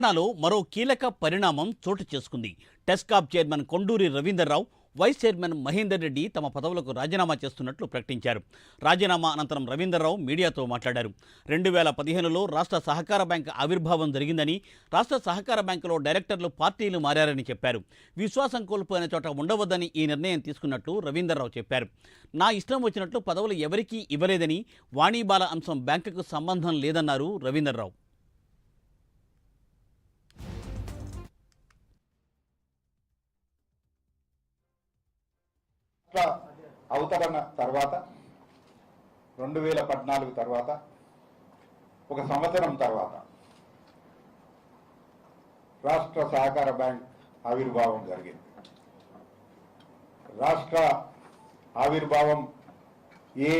తెలంగాణలో మరో కీలక పరిణామం చోటు చేసుకుంది. TESCAB chairman Konduri Ravinderrao, vice chairman Mahender Reddy తమ పదవులకు రాజీనామా చేస్తున్నట్లు ప్రకటించారు. రాజీనామా అనంతరం రవీందర్రావు మీడియాతో మాట్లాడారు. 2015లో రాష్ట్ర సహకార బ్యాంక్ ఆవిర్భావం జరిగిందని, రాష్ట్ర సహకార బ్యాంకులో డైరెక్టర్లు పార్టీలు మారారని చెప్పారు. విశ్వాసం కోల్పోయిన చోట ఉండవద్దని ఈ నిర్ణయం తీసుకున్నట్లు రవీందర్రావు చెప్పారు. నా ఇష్టం వచ్చినట్లు పదవులు ఎవరికీ ఇవ్వలేదని, వాణిబాల అంశం బ్యాంకుకు సంబంధం లేదన్నారు రవీందర్రావు. అవతరణ తర్వాత 2014 తర్వాత ఒక సంవత్సరం తర్వాత రాష్ట్ర సహకార బ్యాంక్ ఆవిర్భావం జరిగింది. రాష్ట్ర ఆవిర్భావం ఏ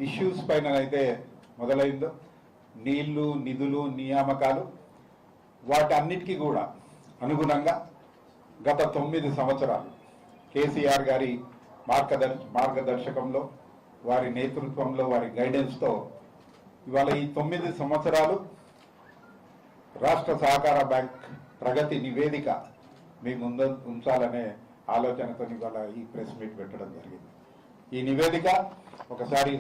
ఇష్యూస్ పైనైతే మొదలైందో, నీళ్లు, నిధులు, నియామకాలు, వాటన్నిటికీ కూడా అనుగుణంగా గత 9 సంవత్సరాలు కేసీఆర్ గారి మార్గదర్శకంలో, వారి నేతృత్వంలో, వారి గైడెన్స్తో ఇవాళ ఈ 9 సంవత్సరాలు రాష్ట్ర సహకార బ్యాంక్ ప్రగతి నివేదిక మీ ముందు ఉంచాలనే ఆలోచనతో ఇవాళ ఈ ప్రెస్ మీట్ పెట్టడం జరిగింది. ఈ నివేదిక ఒకసారి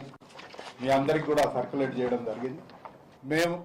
మీ అందరికి కూడా సర్క్యులేట్ చేయడం జరిగింది. మేము